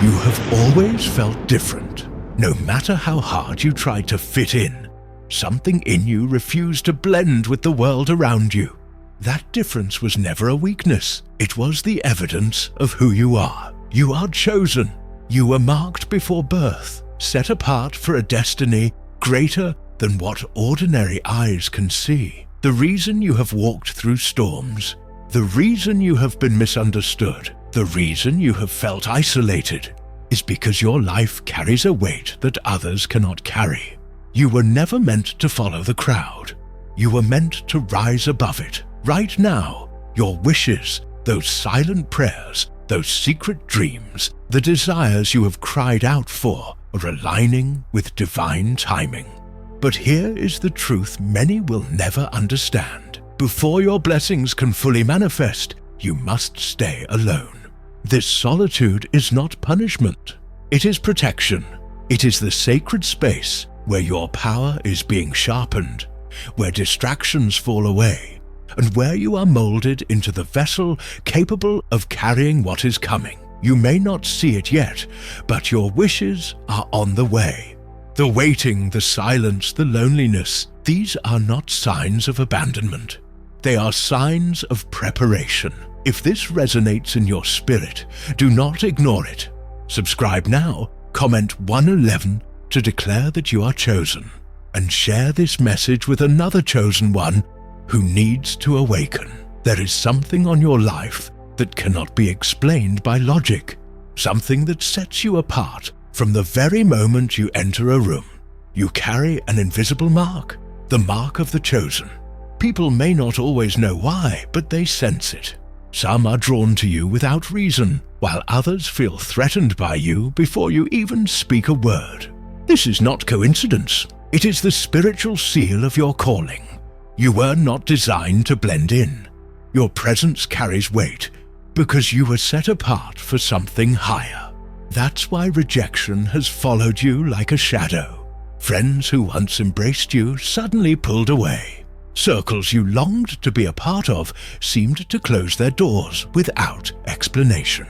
You have always felt different. No matter how hard you tried to fit in, something in you refused to blend with the world around you. That difference was never a weakness. It was the evidence of who you are. You are chosen. You were marked before birth, set apart for a destiny greater than what ordinary eyes can see. The reason you have walked through storms, the reason you have been misunderstood, the reason you have felt isolated, is because your life carries a weight that others cannot carry. You were never meant to follow the crowd. You were meant to rise above it. Right now, your wishes, those silent prayers, those secret dreams, the desires you have cried out for, are aligning with divine timing. But here is the truth many will never understand. Before your blessings can fully manifest, you must stay alone. This solitude is not punishment. It is protection. It is the sacred space where your power is being sharpened, where distractions fall away, and where you are molded into the vessel capable of carrying what is coming. You may not see it yet, but your wishes are on the way. The waiting, the silence, the loneliness, these are not signs of abandonment. They are signs of preparation. If this resonates in your spirit, do not ignore it. Subscribe now, comment 111 to declare that you are chosen, and share this message with another chosen one who needs to awaken. There is something on your life that cannot be explained by logic, something that sets you apart from the very moment you enter a room. You carry an invisible mark, the mark of the chosen. People may not always know why, but they sense it. Some are drawn to you without reason, while others feel threatened by you before you even speak a word. This is not coincidence. It is the spiritual seal of your calling. You were not designed to blend in. Your presence carries weight because you were set apart for something higher. That's why rejection has followed you like a shadow. Friends who once embraced you suddenly pulled away. Circles you longed to be a part of seemed to close their doors without explanation.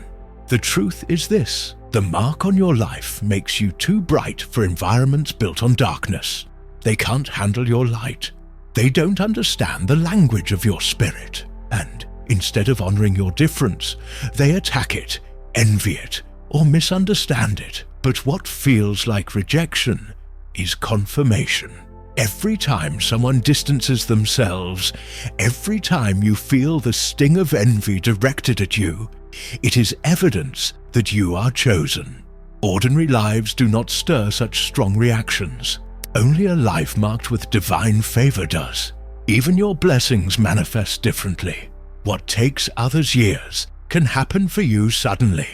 The truth is this: the mark on your life makes you too bright for environments built on darkness. They can't handle your light. They don't understand the language of your spirit. And instead of honoring your difference, they attack it, envy it, or misunderstand it. But what feels like rejection is confirmation. Every time someone distances themselves, every time you feel the sting of envy directed at you, it is evidence that you are chosen. Ordinary lives do not stir such strong reactions. Only a life marked with divine favor does. Even your blessings manifest differently. What takes others years can happen for you suddenly.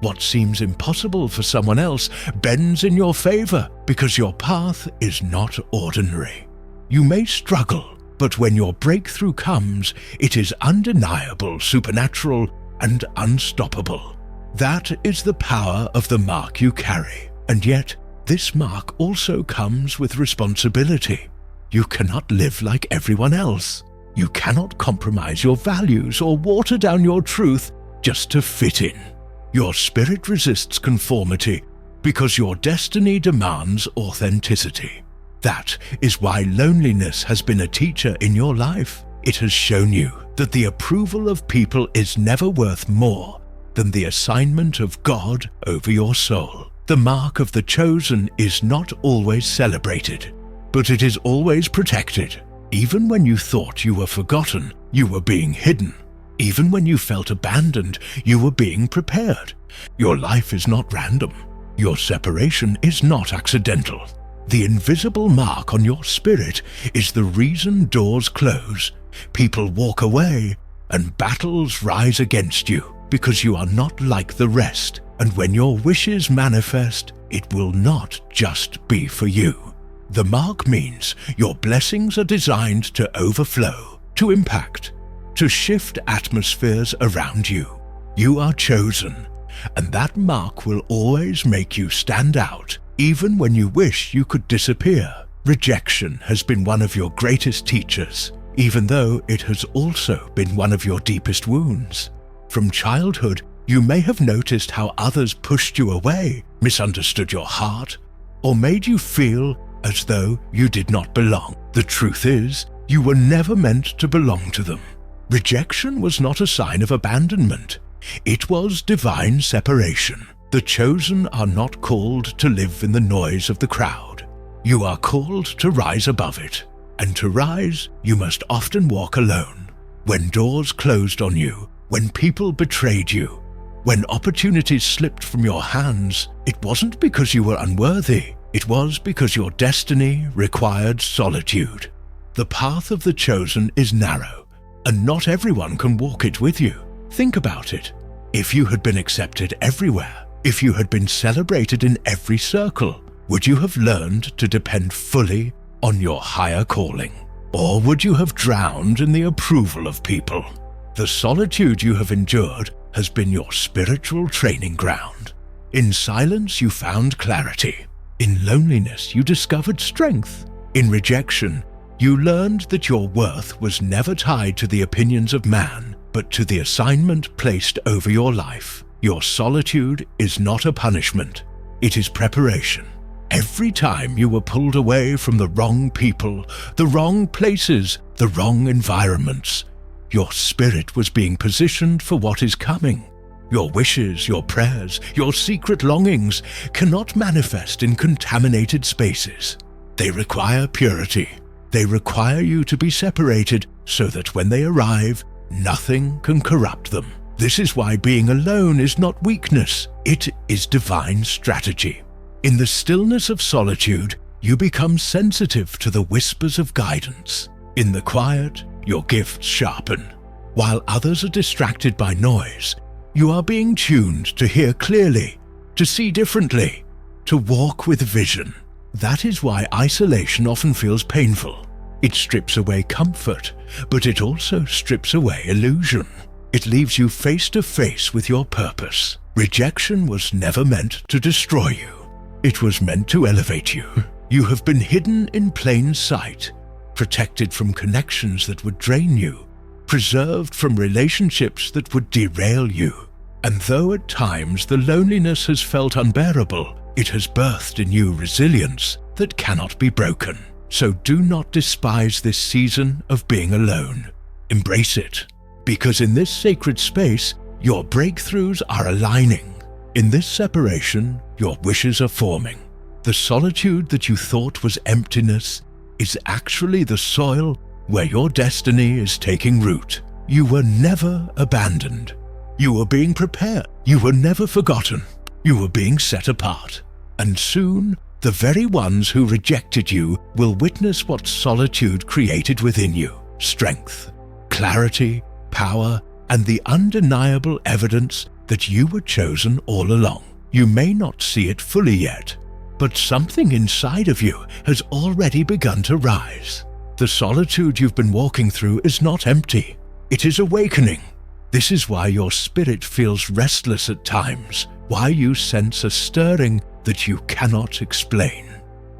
What seems impossible for someone else bends in your favor because your path is not ordinary. You may struggle, but when your breakthrough comes, it is undeniable, supernatural, and unstoppable. That is the power of the mark you carry. And yet, this mark also comes with responsibility. You cannot live like everyone else. You cannot compromise your values or water down your truth just to fit in. Your spirit resists conformity because your destiny demands authenticity. That is why loneliness has been a teacher in your life. It has shown you that the approval of people is never worth more than the assignment of God over your soul. The mark of the chosen is not always celebrated, but it is always protected. Even when you thought you were forgotten, you were being hidden. Even when you felt abandoned, you were being prepared. Your life is not random. Your separation is not accidental. The invisible mark on your spirit is the reason doors close, people walk away, and battles rise against you because you are not like the rest. And when your wishes manifest, it will not just be for you. The mark means your blessings are designed to overflow, to impact, to shift atmospheres around you. You are chosen, and that mark will always make you stand out, even when you wish you could disappear. Rejection has been one of your greatest teachers, even though it has also been one of your deepest wounds. From childhood, You may have noticed how others pushed you away, misunderstood your heart, or made you feel as though you did not belong. The truth is, you were never meant to belong to them. Rejection was not a sign of abandonment. It was divine separation. The chosen are not called to live in the noise of the crowd. You are called to rise above it. And to rise, you must often walk alone. When doors closed on you, when people betrayed you, when opportunities slipped from your hands, it wasn't because you were unworthy. It was because your destiny required solitude. The path of the chosen is narrow, and not everyone can walk it with you. Think about it. If you had been accepted everywhere, if you had been celebrated in every circle, would you have learned to depend fully on your higher calling? Or would you have drowned in the approval of people? The solitude you have endured has been your spiritual training ground. In silence you found clarity. In loneliness you discovered strength. In rejection, you learned that your worth was never tied to the opinions of man, but to the assignment placed over your life. Your solitude is not a punishment. It is preparation. Every time you were pulled away from the wrong people, the wrong places, the wrong environments, your spirit was being positioned for what is coming. Your wishes, your prayers, your secret longings cannot manifest in contaminated spaces. They require purity. They require you to be separated so that when they arrive, nothing can corrupt them. This is why being alone is not weakness. It is divine strategy. In the stillness of solitude, you become sensitive to the whispers of guidance. In the quiet, your gifts sharpen. While others are distracted by noise, you are being tuned to hear clearly, to see differently, to walk with vision. That is why isolation often feels painful. It strips away comfort, but it also strips away illusion. It leaves you face to face with your purpose. Rejection was never meant to destroy you. It was meant to elevate you. You have been hidden in plain sight, protected from connections that would drain you, preserved from relationships that would derail you. And though at times the loneliness has felt unbearable, it has birthed in you resilience that cannot be broken. So do not despise this season of being alone. Embrace it, because in this sacred space, your breakthroughs are aligning. In this separation, your wishes are forming. The solitude that you thought was emptiness is actually the soil where your destiny is taking root. You were never abandoned. You were being prepared. You were never forgotten. You were being set apart. And soon, the very ones who rejected you will witness what solitude created within you: strength, clarity, power, and the undeniable evidence that you were chosen all along. You may not see it fully yet, but something inside of you has already begun to rise. The solitude you've been walking through is not empty. It is awakening. This is why your spirit feels restless at times, why you sense a stirring that you cannot explain.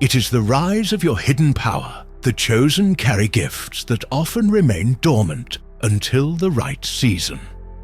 It is the rise of your hidden power. The chosen carry gifts that often remain dormant until the right season.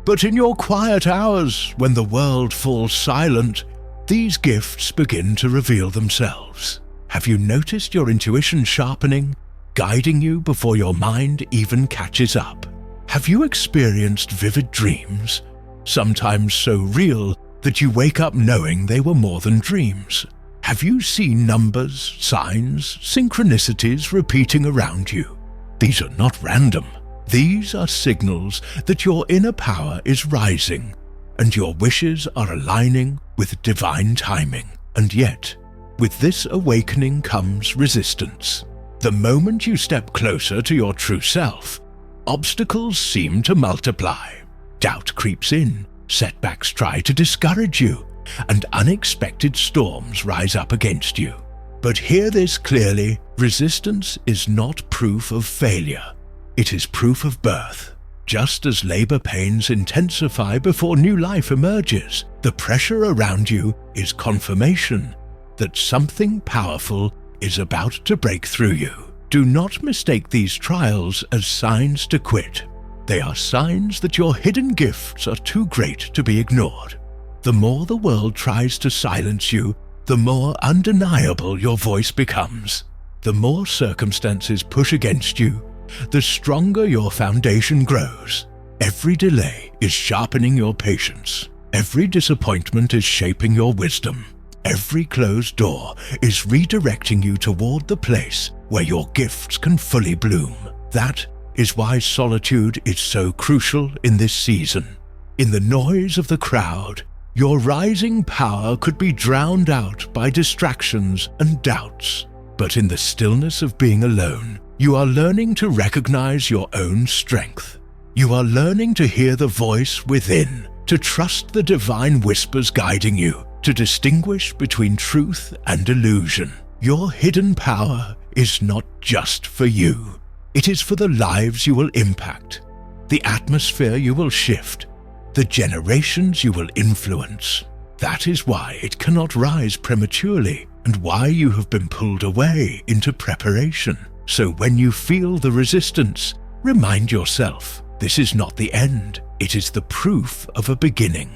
But in your quiet hours, when the world falls silent, these gifts begin to reveal themselves. Have you noticed your intuition sharpening, guiding you before your mind even catches up? Have you experienced vivid dreams, sometimes so real that you wake up knowing they were more than dreams? Have you seen numbers, signs, synchronicities repeating around you? These are not random. These are signals that your inner power is rising and your wishes are aligning with divine timing. And yet, with this awakening comes resistance. The moment you step closer to your true self, obstacles seem to multiply. Doubt creeps in, setbacks try to discourage you, and unexpected storms rise up against you. But hear this clearly: resistance is not proof of failure. It is proof of birth. Just as labor pains intensify before new life emerges, the pressure around you is confirmation that something powerful is about to break through you. Do not mistake these trials as signs to quit. They are signs that your hidden gifts are too great to be ignored. The more the world tries to silence you, the more undeniable your voice becomes. The more circumstances push against you, the stronger your foundation grows. Every delay is sharpening your patience. Every disappointment is shaping your wisdom. Every closed door is redirecting you toward the place where your gifts can fully bloom. That is why solitude is so crucial in this season. In the noise of the crowd, your rising power could be drowned out by distractions and doubts. But in the stillness of being alone, you are learning to recognize your own strength. You are learning to hear the voice within, to trust the divine whispers guiding you, to distinguish between truth and illusion. Your hidden power is not just for you. It is for the lives you will impact, the atmosphere you will shift, the generations you will influence. That is why it cannot rise prematurely and why you have been pulled away into preparation. So when you feel the resistance, remind yourself, this is not the end, it is the proof of a beginning.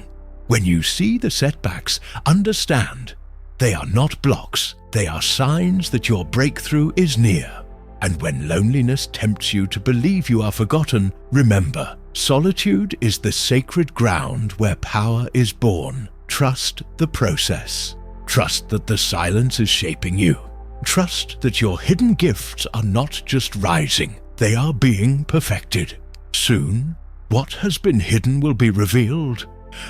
When you see the setbacks, understand, they are not blocks, they are signs that your breakthrough is near. And when loneliness tempts you to believe you are forgotten, remember, solitude is the sacred ground where power is born. Trust the process. Trust that the silence is shaping you. Trust that your hidden gifts are not just rising, they are being perfected. Soon, what has been hidden will be revealed,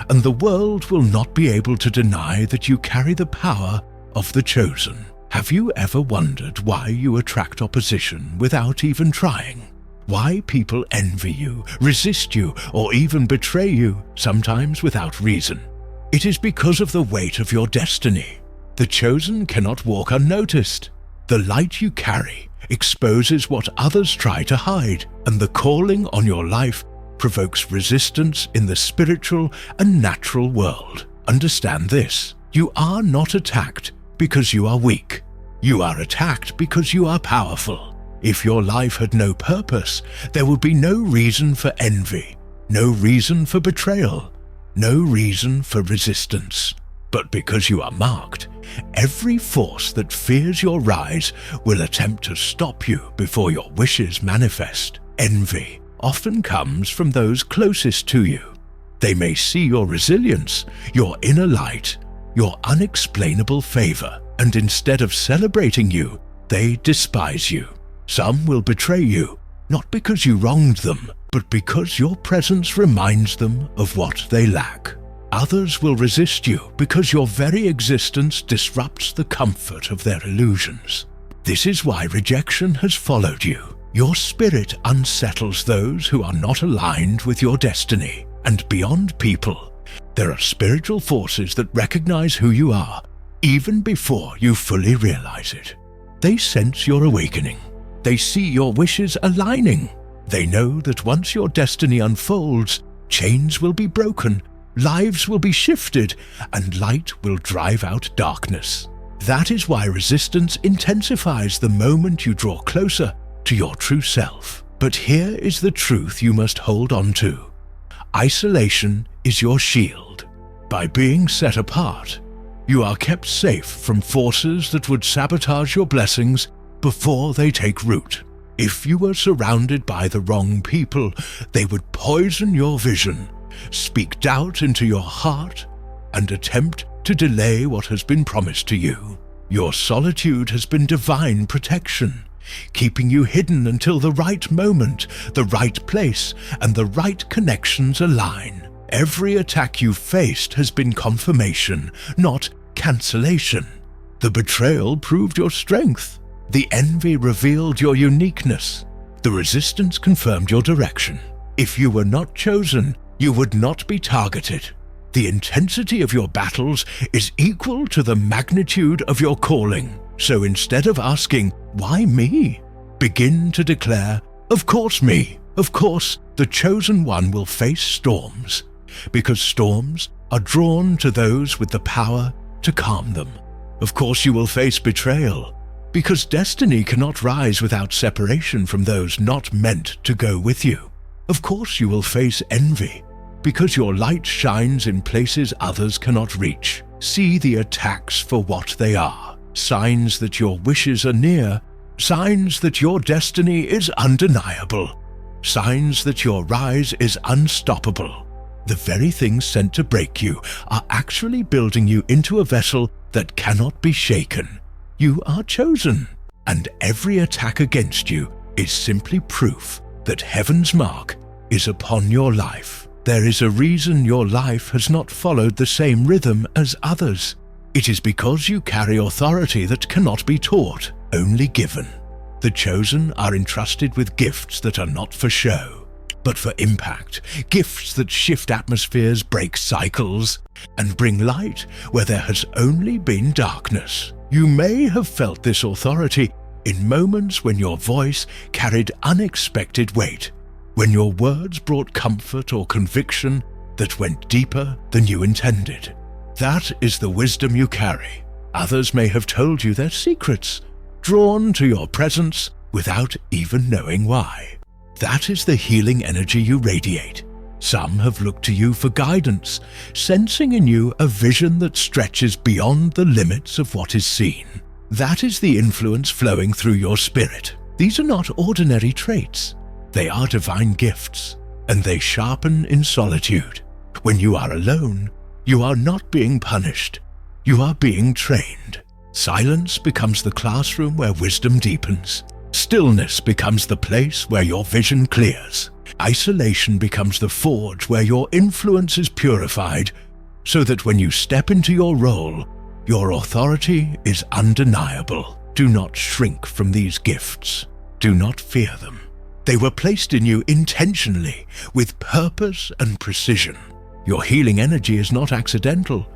and the world will not be able to deny that you carry the power of the chosen. Have you ever wondered why you attract opposition without even trying? Why people envy you, resist you, or even betray you, sometimes without reason? It is because of the weight of your destiny. The chosen cannot walk unnoticed. The light you carry exposes what others try to hide, and the calling on your life provokes resistance in the spiritual and natural world. Understand this: you are not attacked because you are weak. You are attacked because you are powerful. If your life had no purpose, there would be no reason for envy, no reason for betrayal, no reason for resistance. But because you are marked, every force that fears your rise will attempt to stop you before your wishes manifest. Envy often comes from those closest to you. They may see your resilience, your inner light, your unexplainable favor, and instead of celebrating you, they despise you. Some will betray you, not because you wronged them, but because your presence reminds them of what they lack. Others will resist you because your very existence disrupts the comfort of their illusions. This is why rejection has followed you. Your spirit unsettles those who are not aligned with your destiny. And beyond people, there are spiritual forces that recognize who you are, even before you fully realize it. They sense your awakening. They see your wishes aligning. They know that once your destiny unfolds, chains will be broken, lives will be shifted, and light will drive out darkness. That is why resistance intensifies the moment you draw closer to your true self. But here is the truth you must hold on to. Isolation is your shield. By being set apart, you are kept safe from forces that would sabotage your blessings before they take root. If you were surrounded by the wrong people, they would poison your vision, speak doubt into your heart, and attempt to delay what has been promised to you. Your solitude has been divine protection, keeping you hidden until the right moment, the right place, and the right connections align. Every attack you faced has been confirmation, not cancellation. The betrayal proved your strength. The envy revealed your uniqueness. The resistance confirmed your direction. If you were not chosen, you would not be targeted. The intensity of your battles is equal to the magnitude of your calling. So instead of asking, "Why me?" begin to declare, "Of course me. Of course, the chosen one will face storms, because storms are drawn to those with the power to calm them. Of course you will face betrayal, because destiny cannot rise without separation from those not meant to go with you. Of course you will face envy, because your light shines in places others cannot reach. See the attacks for what they are, signs that your wishes are near, signs that your destiny is undeniable, signs that your rise is unstoppable. The very things sent to break you are actually building you into a vessel that cannot be shaken. You are chosen, and every attack against you is simply proof that heaven's mark is upon your life. There is a reason your life has not followed the same rhythm as others. It is because you carry authority that cannot be taught, only given. The chosen are entrusted with gifts that are not for show, but for impact, gifts that shift atmospheres, break cycles, and bring light where there has only been darkness. You may have felt this authority in moments when your voice carried unexpected weight, when your words brought comfort or conviction that went deeper than you intended. That is the wisdom you carry. Others may have told you their secrets, drawn to your presence without even knowing why. That is the healing energy you radiate. Some have looked to you for guidance, sensing in you a vision that stretches beyond the limits of what is seen. That is the influence flowing through your spirit. These are not ordinary traits. They are divine gifts, and they sharpen in solitude. When you are alone, you are not being punished. You are being trained. Silence becomes the classroom where wisdom deepens. Stillness becomes the place where your vision clears. Isolation becomes the forge where your influence is purified, so that when you step into your role, your authority is undeniable. Do not shrink from these gifts. Do not fear them. They were placed in you intentionally, with purpose and precision. Your healing energy is not accidental.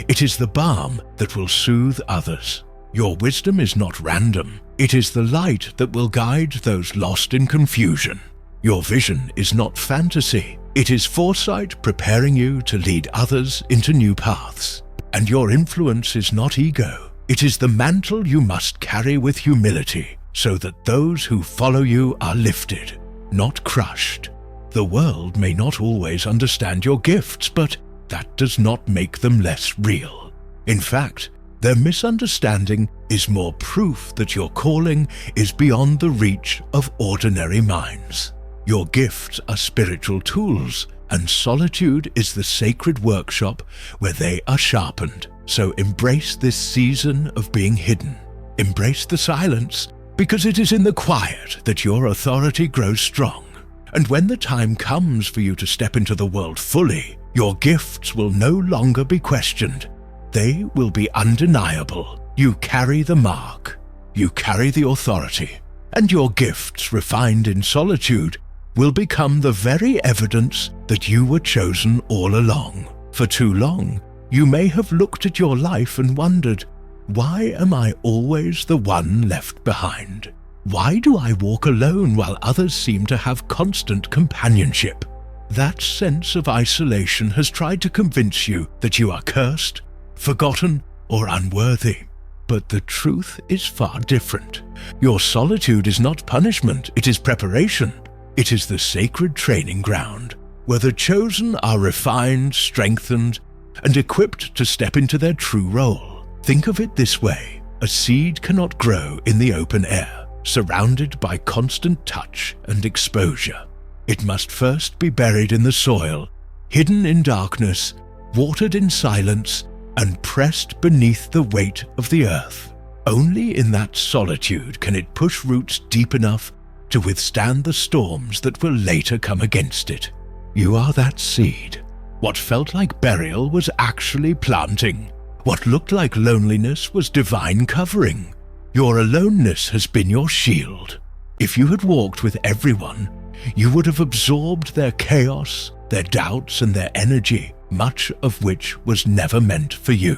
It is the balm that will soothe others. Your wisdom is not random. It is the light that will guide those lost in confusion. Your vision is not fantasy. It is foresight preparing you to lead others into new paths. And your influence is not ego. It is the mantle you must carry with humility, so that those who follow you are lifted, not crushed. The world may not always understand your gifts, but that does not make them less real. In fact, their misunderstanding is more proof that your calling is beyond the reach of ordinary minds. Your gifts are spiritual tools, and solitude is the sacred workshop where they are sharpened. So embrace this season of being hidden. Embrace the silence, because it is in the quiet that your authority grows strong. And when the time comes for you to step into the world fully, your gifts will no longer be questioned. They will be undeniable. You carry the mark. You carry the authority. And your gifts, refined in solitude, will become the very evidence that you were chosen all along. For too long, you may have looked at your life and wondered, why am I always the one left behind? Why do I walk alone while others seem to have constant companionship? That sense of isolation has tried to convince you that you are cursed, forgotten, or unworthy. But the truth is far different. Your solitude is not punishment, it is preparation. It is the sacred training ground, where the chosen are refined, strengthened, and equipped to step into their true role. Think of it this way: a seed cannot grow in the open air, surrounded by constant touch and exposure. It must first be buried in the soil, hidden in darkness, watered in silence, and pressed beneath the weight of the earth. Only in that solitude can it push roots deep enough to withstand the storms that will later come against it. You are that seed. What felt like burial was actually planting. What looked like loneliness was divine covering. Your aloneness has been your shield. If you had walked with everyone, you would have absorbed their chaos, their doubts, and their energy, much of which was never meant for you.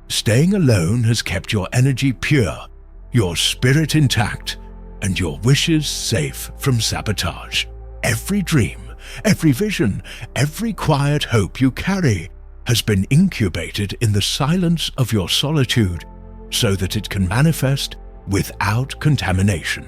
Staying alone has kept your energy pure, your spirit intact, and your wishes safe from sabotage. Every dream, every vision, every quiet hope you carry has been incubated in the silence of your solitude so that it can manifest without contamination.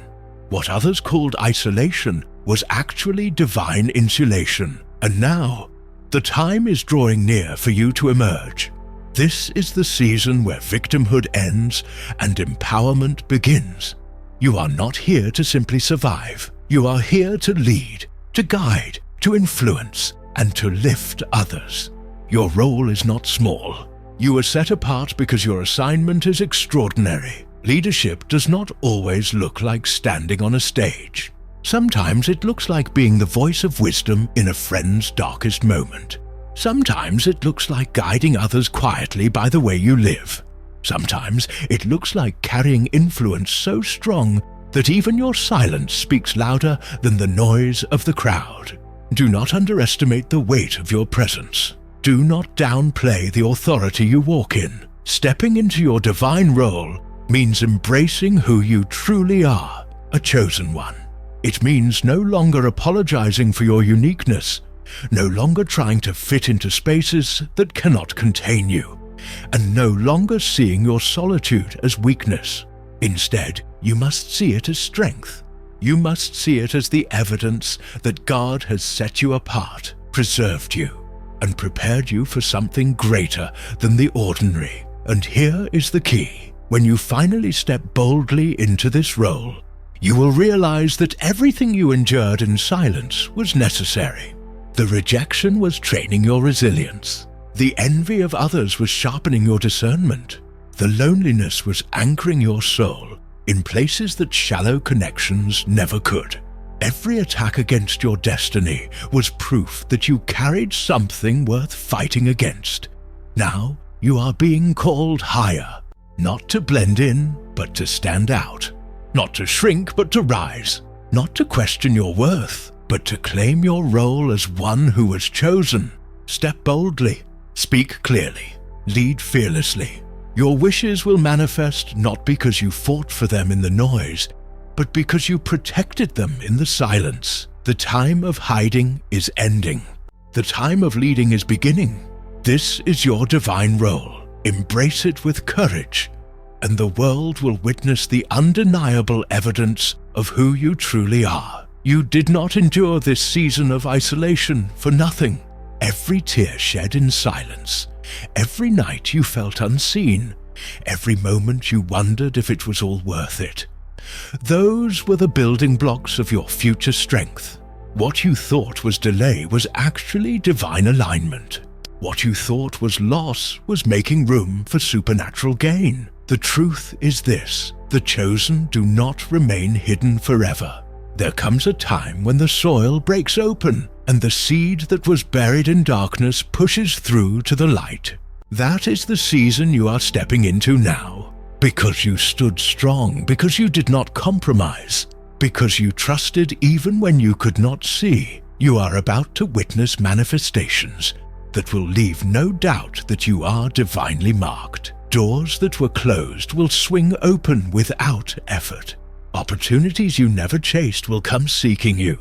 What others called isolation was actually divine insulation, and now the time is drawing near for you to emerge. This is the season where victimhood ends and empowerment begins. You are not here to simply survive. You are here to lead, to guide, to influence, and to lift others. Your role is not small. You are set apart because your assignment is extraordinary. Leadership does not always look like standing on a stage. Sometimes it looks like being the voice of wisdom in a friend's darkest moment. Sometimes it looks like guiding others quietly by the way you live. Sometimes it looks like carrying influence so strong that even your silence speaks louder than the noise of the crowd. Do not underestimate the weight of your presence. Do not downplay the authority you walk in. Stepping into your divine role means embracing who you truly are, a chosen one. It means no longer apologizing for your uniqueness, no longer trying to fit into spaces that cannot contain you, and no longer seeing your solitude as weakness. Instead, you must see it as strength. You must see it as the evidence that God has set you apart, preserved you, and prepared you for something greater than the ordinary. And here is the key. When you finally step boldly into this role, you will realize that everything you endured in silence was necessary. The rejection was training your resilience. The envy of others was sharpening your discernment. The loneliness was anchoring your soul in places that shallow connections never could. Every attack against your destiny was proof that you carried something worth fighting against. Now you are being called higher, not to blend in, but to stand out. Not to shrink, but to rise. Not to question your worth, but to claim your role as one who was chosen. Step boldly, speak clearly, lead fearlessly. Your wishes will manifest not because you fought for them in the noise, but because you protected them in the silence. The time of hiding is ending. The time of leading is beginning. This is your divine role. Embrace it with courage, and the world will witness the undeniable evidence of who you truly are. You did not endure this season of isolation for nothing. Every tear shed in silence, every night you felt unseen, every moment you wondered if it was all worth it. Those were the building blocks of your future strength. What you thought was delay was actually divine alignment. What you thought was loss was making room for supernatural gain. The truth is this: the chosen do not remain hidden forever. There comes a time when the soil breaks open and the seed that was buried in darkness pushes through to the light. That is the season you are stepping into now. Because you stood strong, because you did not compromise, because you trusted even when you could not see, you are about to witness manifestations that will leave no doubt that you are divinely marked. Doors that were closed will swing open without effort. Opportunities you never chased will come seeking you.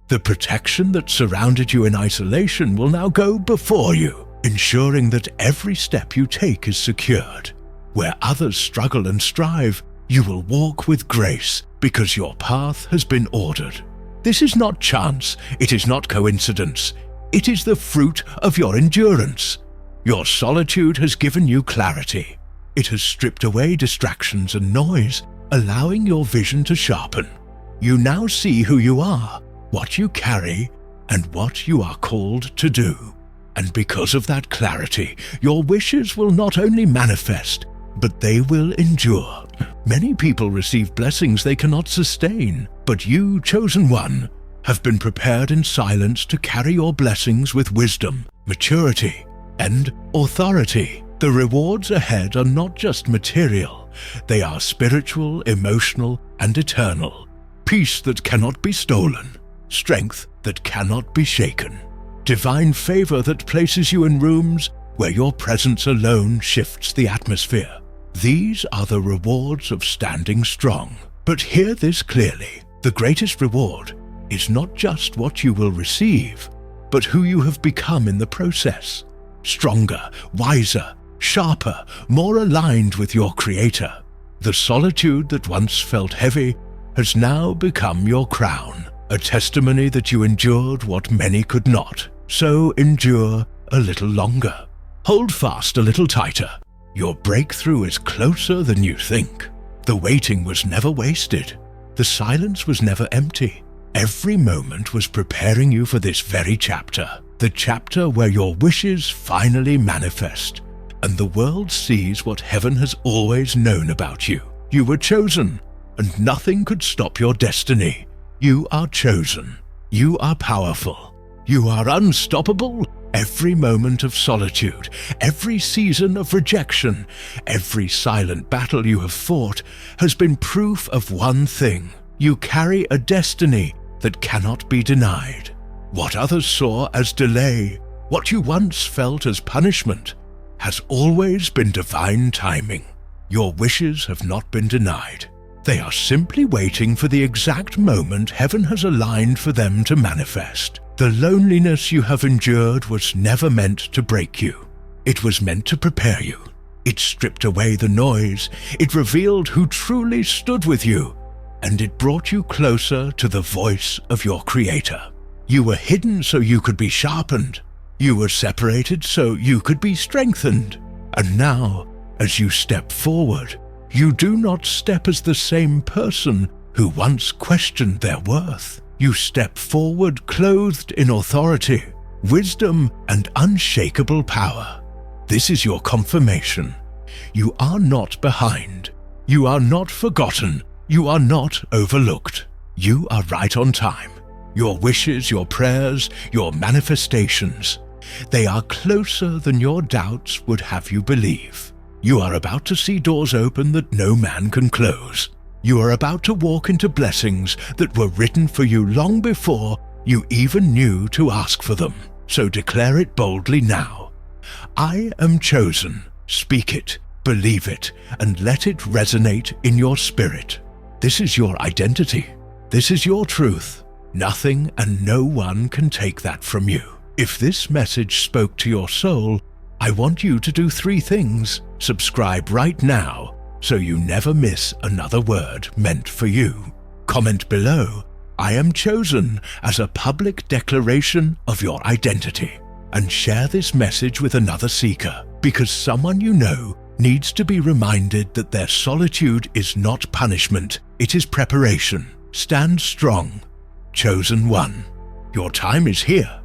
The protection that surrounded you in isolation will now go before you, ensuring that every step you take is secured. Where others struggle and strive, you will walk with grace because your path has been ordered. This is not chance, it is not coincidence. It is the fruit of your endurance. Your solitude has given you clarity. It has stripped away distractions and noise, allowing your vision to sharpen. You now see who you are, what you carry, and what you are called to do. And because of that clarity, your wishes will not only manifest, but they will endure. Many people receive blessings they cannot sustain, but you, chosen one, have been prepared in silence to carry your blessings with wisdom, maturity, and authority. The rewards ahead are not just material, they are spiritual, emotional, and eternal. Peace that cannot be stolen, strength that cannot be shaken, divine favor that places you in rooms where your presence alone shifts the atmosphere. These are the rewards of standing strong. But hear this clearly: the greatest reward is not just what you will receive, but who you have become in the process. Stronger, wiser, sharper, more aligned with your Creator. The solitude that once felt heavy has now become your crown. a testimony that you endured what many could not. So endure a little longer. Hold fast a little tighter. Your breakthrough is closer than you think. The waiting was never wasted. The silence was never empty. Every moment was preparing you for this very chapter, the chapter where your wishes finally manifest, and the world sees what heaven has always known about you. You were chosen, and nothing could stop your destiny. You are chosen. You are powerful. You are unstoppable. Every moment of solitude, every season of rejection, every silent battle you have fought has been proof of one thing. You carry a destiny that cannot be denied. What others saw as delay, what you once felt as punishment, has always been divine timing. Your wishes have not been denied. They are simply waiting for the exact moment heaven has aligned for them to manifest. The loneliness you have endured was never meant to break you. It was meant to prepare you. It stripped away the noise. It revealed who truly stood with you. And it brought you closer to the voice of your Creator. You were hidden so you could be sharpened. You were separated so you could be strengthened. And now, as you step forward, you do not step as the same person who once questioned their worth. You step forward clothed in authority, wisdom, and unshakable power. This is your confirmation. You are not behind. You are not forgotten. You are not overlooked. You are right on time. Your wishes, your prayers, your manifestations, they are closer than your doubts would have you believe. You are about to see doors open that no man can close. You are about to walk into blessings that were written for you long before you even knew to ask for them. So declare it boldly now. I am chosen. Speak it, believe it, and let it resonate in your spirit. This is your identity. This is your truth. Nothing and no one can take that from you. If this message spoke to your soul, I want you to do 3 things. Subscribe right now so you never miss another word meant for you. Comment below, I am chosen, as a public declaration of your identity. And share this message with another seeker, because someone you know needs to be reminded that their solitude is not punishment, it is preparation. Stand strong. Chosen one. Your time is here.